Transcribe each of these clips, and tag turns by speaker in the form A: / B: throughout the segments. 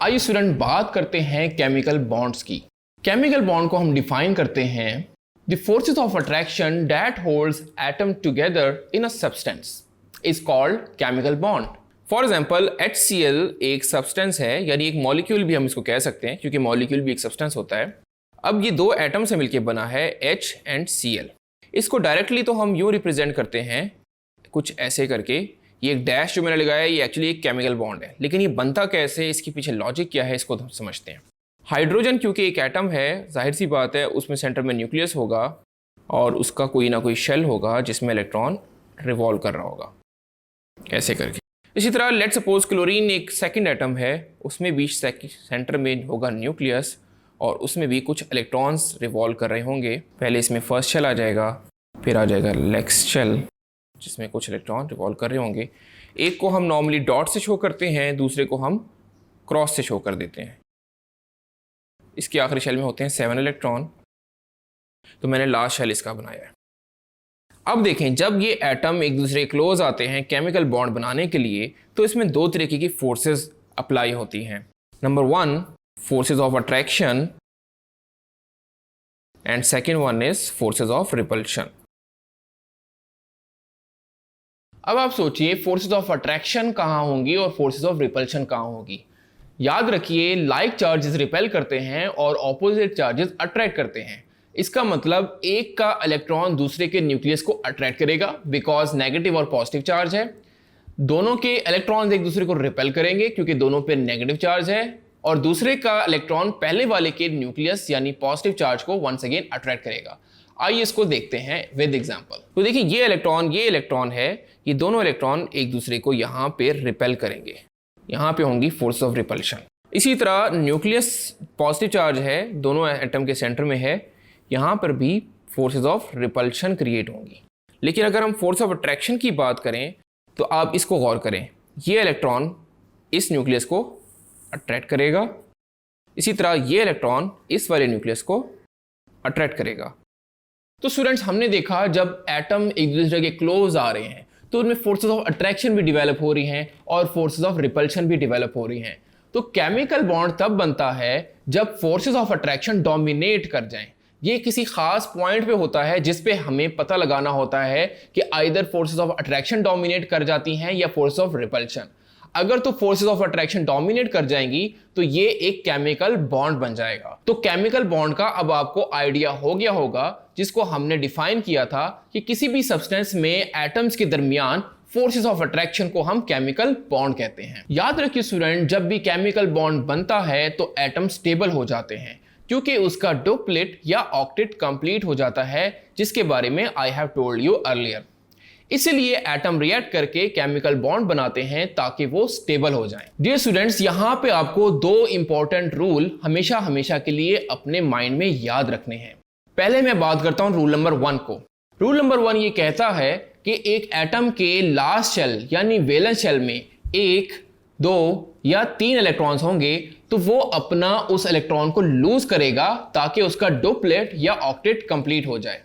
A: आइए स्टूडेंट बात करते हैं केमिकल बॉन्ड्स की। केमिकल बॉन्ड को हम डिफाइन करते हैं the forces of attraction that holds atom together in a substance is called chemical bond. For example HCl एक सब्सटेंस है, यानी एक मॉलिक्यूल भी हम इसको कह सकते हैं, क्योंकि मॉलिक्यूल भी एक सब्सटेंस होता है। अब ये दो एटम से मिलकर बना है H एंड Cl। इसको डायरेक्टली तो हम यूँ रिप्रेजेंट करते हैं कुछ ऐसे करके। ये एक डैश जो मैंने लगाया है ये एक्चुअली एक केमिकल बॉन्ड है, लेकिन ये बनता कैसे, इसके पीछे लॉजिक क्या है, इसको हम समझते हैं। हाइड्रोजन क्योंकि एक एटम है, जाहिर सी बात है उसमें सेंटर में न्यूक्लियस होगा और उसका कोई ना कोई शेल होगा जिसमें इलेक्ट्रॉन रिवॉल्व कर रहा होगा ऐसे करके। इसी तरह लेट सपोज क्लोरीन एक सेकंड एटम है, उसमें भी सेंटर में होगा न्यूक्लियस और उसमें भी कुछ इलेक्ट्रॉन्स रिवॉल्व कर रहे होंगे। पहले इसमें फर्स्ट शेल आ जाएगा, फिर आ जाएगा नेक्स्ट शेल जिसमें कुछ इलेक्ट्रॉन रिवॉल्व कर रहे होंगे। एक को हम नॉर्मली डॉट से शो करते हैं, दूसरे को हम क्रॉस से शो कर देते हैं। इसके आखिरी शेल में होते हैं 7 इलेक्ट्रॉन, तो मैंने लास्ट शेल इसका बनाया है। अब देखें, जब ये एटम एक दूसरे के क्लोज आते हैं केमिकल बॉन्ड बनाने के लिए, तो इसमें दो तरीके की फोर्सेस अप्लाई होती हैं। Number 1 forces of attraction and second one is forces of repulsion. अब आप सोचिए फोर्सेस ऑफ अट्रैक्शन कहाँ होंगी और फोर्सेस ऑफ रिपल्शन कहाँ होगी। याद रखिए लाइक चार्जेस रिपेल करते हैं और ऑपोजिट चार्जेस अट्रैक्ट करते हैं। इसका मतलब एक का इलेक्ट्रॉन दूसरे के न्यूक्लियस को अट्रैक्ट करेगा बिकॉज नेगेटिव और पॉजिटिव चार्ज है। दोनों के इलेक्ट्रॉन्स एक दूसरे को रिपेल करेंगे क्योंकि दोनों पे नेगेटिव चार्ज है, और दूसरे का इलेक्ट्रॉन पहले वाले के न्यूक्लियस यानी पॉजिटिव चार्ज को वंस अगेन अट्रैक्ट करेगा। आइए इसको देखते हैं विद एग्जांपल। तो देखिए ये इलेक्ट्रॉन है, ये दोनों इलेक्ट्रॉन एक दूसरे को यहाँ पे रिपेल करेंगे, यहाँ पे होंगी फोर्स ऑफ रिपल्शन। इसी तरह न्यूक्लियस पॉजिटिव चार्ज है, दोनों एटम के सेंटर में है, यहाँ पर भी फोर्सेस ऑफ रिपल्शन क्रिएट होंगी। लेकिन अगर हम फोर्स ऑफ अट्रैक्शन की बात करें तो आप इसको गौर करें, ये इलेक्ट्रॉन इस न्यूक्लियस को अट्रैक्ट करेगा, इसी तरह ये इलेक्ट्रॉन इस वाले न्यूक्लियस को अट्रैक्ट करेगा। तो स्टूडेंट्स हमने देखा जब एटम एक दूसरे के क्लोज आ रहे हैं तो उनमें फोर्सेस ऑफ अट्रैक्शन भी डेवलप हो रही हैं और फोर्सेस ऑफ रिपल्शन भी डेवलप हो रही हैं। तो केमिकल बॉन्ड तब बनता है जब फोर्सेस ऑफ अट्रैक्शन डोमिनेट कर जाएं। ये किसी खास पॉइंट पे होता है जिस पे हमें पता लगाना होता है कि either forces of attraction dominate कर जाती हैं या फोर्सेस ऑफ रिपल्शन। अगर तो फोर्सेस ऑफ अट्रैक्शन डोमिनेट कर जाएंगी तो ये एक केमिकल बॉन्ड बन जाएगा। तो केमिकल बॉन्ड का अब आपको आइडिया हो गया होगा, जिसको हमने डिफाइन किया था कि किसी भी सब्सटेंस में एटम्स के दरमियान फोर्सेस ऑफ अट्रैक्शन को हम केमिकल बॉन्ड कहते हैं। याद रखिए स्टूडेंट, जब भी केमिकल बॉन्ड बनता है तो एटम स्टेबल हो जाते हैं क्योंकि उसका डुप्लेट या ऑक्टेट कंप्लीट हो जाता है, जिसके बारे में I have told you earlier. इसलिए एटम रिएक्ट करके केमिकल बॉन्ड बनाते हैं ताकि वो स्टेबल हो जाएं। डियर स्टूडेंट्स, यहां पे आपको दो इंपॉर्टेंट रूल हमेशा के लिए अपने माइंड में याद रखने हैं। पहले मैं बात करता हूं रूल नंबर 1 को। रूल नंबर 1 ये कहता है कि एक एटम के लास्ट शेल यानी वैलेंस शेल में 1, 2 या 3 इलेक्ट्रॉन्स होंगे तो वो अपना उस इलेक्ट्रॉन को लूज करेगा ताकि उसका डुप्लेट या ऑक्टेट कंप्लीट हो जाए।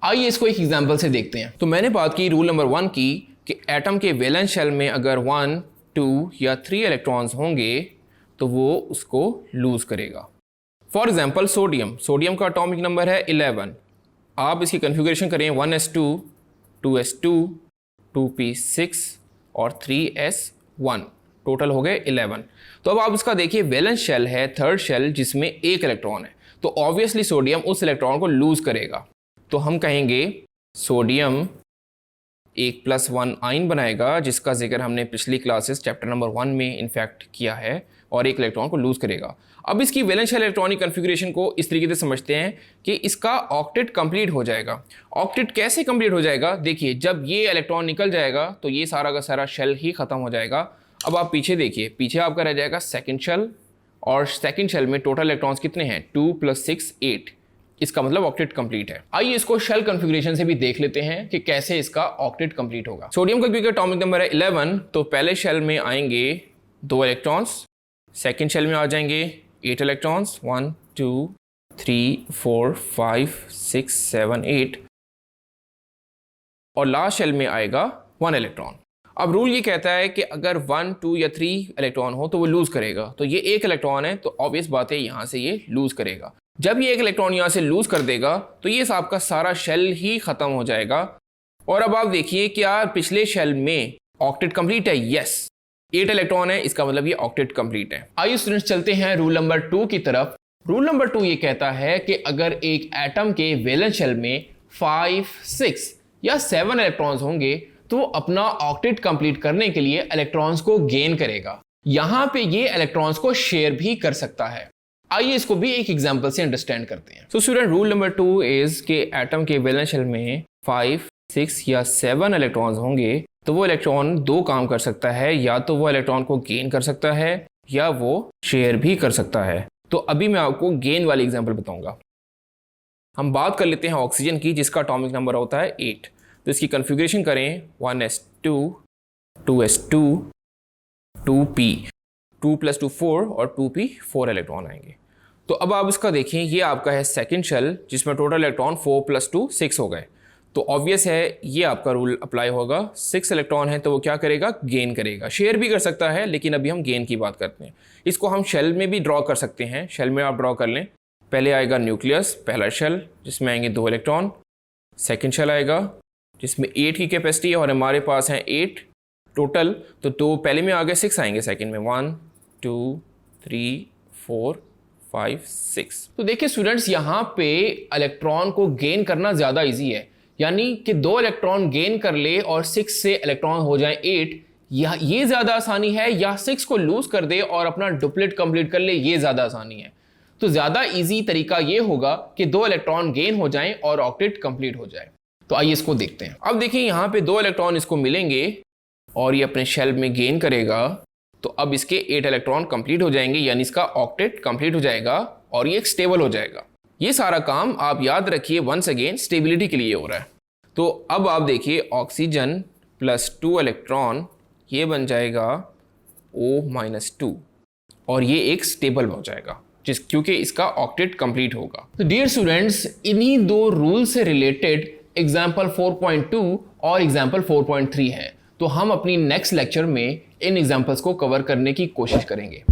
A: आइए इसको एक एग्जांपल से देखते हैं। तो मैंने बात की रूल नंबर 1 की कि एटम के वैलेंस शेल में अगर 1, 2 या 3 इलेक्ट्रॉन्स होंगे तो वो उसको लूज करेगा। फॉर एग्जांपल सोडियम का एटॉमिक नंबर है 11। आप इसकी कन्फिगरेशन करें 1s2, 2s2, 2p6 और 3s1, टोटल हो गए 11। तो अब आप इसका देखिए वैलेंस शेल है थर्ड शेल जिसमें 1 इलेक्ट्रॉन है, तो ऑब्वियसली सोडियम उस इलेक्ट्रॉन को लूज करेगा। तो हम कहेंगे सोडियम 1+1 आयन बनाएगा, जिसका जिक्र हमने पिछली क्लासेस चैप्टर नंबर 1 में इनफैक्ट किया है, और 1 इलेक्ट्रॉन को लूज करेगा। अब इसकी वैलेंस शेल इलेक्ट्रॉनिक कन्फिगरेशन को इस तरीके से समझते हैं कि इसका ऑक्टेट कंप्लीट हो जाएगा। ऑक्टेट कैसे कंप्लीट हो जाएगा? देखिए, जब ये इलेक्ट्रॉन निकल जाएगा तो ये सारा का सारा शेल ही खत्म हो जाएगा। अब आप पीछे देखिए, पीछे आपका रह जाएगा सेकेंड शेल, और सेकेंड शेल में टोटल इलेक्ट्रॉन्स कितने हैं? 2 + 6 8। इसका मतलब ऑक्टेट कंप्लीट है। आइए इसको शेल कॉन्फ़िगरेशन से भी देख लेते हैं कि कैसे इसका ऑक्टेट कंप्लीट होगा। सोडियम का क्योंकि एटॉमिक नंबर है 11, तो पहले शेल में आएंगे 2 इलेक्ट्रॉन्स, सेकंड शेल में आ जाएंगे 8 इलेक्ट्रॉन्स, 1 2 3 4 5 6 7 8, और लास्ट शेल में आएगा 1 इलेक्ट्रॉन। अब रूल ये कहता है कि अगर 1, 2 या 3 इलेक्ट्रॉन हो तो वो लूज करेगा। तो ये एक इलेक्ट्रॉन है तो ऑब्वियस बात है यहाँ से ये लूज करेगा। जब ये एक इलेक्ट्रॉन यहाँ से लूज कर देगा तो ये आपका सारा शेल ही खत्म हो जाएगा। और अब आप देखिए क्या पिछले शेल में ऑक्टेट कंप्लीट है? यस, 8 इलेक्ट्रॉन है, इसका मतलब ये ऑक्टेट कंप्लीट है। आइए स्टूडेंट्स चलते हैं रूल नंबर 2 की तरफ। रूल नंबर 2 ये कहता है कि अगर एक एटम के वैलेंस शेल में 5, 6 या 7 इलेक्ट्रॉन्स होंगे तो वो अपना ऑक्टेट कंप्लीट करने के लिए इलेक्ट्रॉन्स को गेन करेगा। यहां पे ये इलेक्ट्रॉन्स को शेयर भी कर सकता है। आइए इसको भी एक एग्जांपल से अंडरस्टैंड करते हैं। So student, rule number 2 is कि एटम के वैलेंस शेल में 5, 6 या 7 इलेक्ट्रॉन्स होंगे तो वो इलेक्ट्रॉन 2 काम कर सकता है, या तो वो इलेक्ट्रॉन को गेन कर सकता है या वो शेयर भी कर सकता है। तो अभी मैं आपको गेन वाली एग्जांपल बताऊंगा। हम बात कर लेते हैं ऑक्सीजन की, जिसका एटॉमिक नंबर होता है 8। तो इसकी कन्फिग्रेशन करें 1s2, 2s2, 2p, 2 + 2 4 और 2p 4 इलेक्ट्रॉन आएंगे। तो अब आप इसका देखें, ये आपका है सेकंड शेल जिसमें टोटल इलेक्ट्रॉन 4 + 2 6 हो गए। तो ऑब्वियस है ये आपका रूल अप्लाई होगा। 6 इलेक्ट्रॉन है तो वो क्या करेगा? गेन करेगा। शेयर भी कर सकता है लेकिन अभी हम गेन की बात करते हैं। इसको हम शेल में भी ड्रॉ कर सकते हैं। शेल में आप ड्रॉ कर लें। पहले आएगा न्यूक्लियस, पहला शेल जिसमें आएंगे 2 इलेक्ट्रॉन। सेकेंड शेल आएगा जिसमें 8 की कैपेसिटी है और हमारे पास हैं 8 टोटल। तो 2 पहले में आ गए, 6 आएंगे सेकेंड में। 1, 2, 3, 4, 5, 6। तो देखिए स्टूडेंट्स, यहाँ पे इलेक्ट्रॉन को गेन करना ज़्यादा ईजी है। यानी कि 2 इलेक्ट्रॉन गेन कर ले और 6 से इलेक्ट्रॉन हो जाए 8, ये ज़्यादा आसानी है, या 6 को लूज कर दे और अपना डुप्लेट कंप्लीट कर ले, ये ज़्यादा आसानी है। तो ज़्यादा ईजी तरीका ये होगा कि 2 इलेक्ट्रॉन गेन हो जाएं और ऑक्टेट कंप्लीट हो जाए। तो आइए इसको देखते हैं। अब देखिए यहाँ पे 2 इलेक्ट्रॉन इसको मिलेंगे और ये अपने शेल में गेन करेगा। तो अब इसके 8 इलेक्ट्रॉन कंप्लीट हो जाएंगे, यानी इसका ऑक्टेट कंप्लीट हो जाएगा और ये स्टेबल हो जाएगा। ये सारा काम आप याद रखिए वंस अगेन स्टेबिलिटी के लिए हो रहा है। तो अब आप देखिए ऑक्सीजन + 2 इलेक्ट्रॉन ये बन जाएगा O-2 और ये एक स्टेबल हो जाएगा क्योंकि इसका ऑक्टेट कंप्लीट होगा। तो डियर स्टूडेंट्स, इन्हीं 2 रूल से रिलेटेड एग्जाम्पल 4.2 और एग्जाम्पल 4.3 है। तो हम अपनी नेक्स्ट लेक्चर में इन एग्जाम्पल्स को कवर करने की कोशिश करेंगे।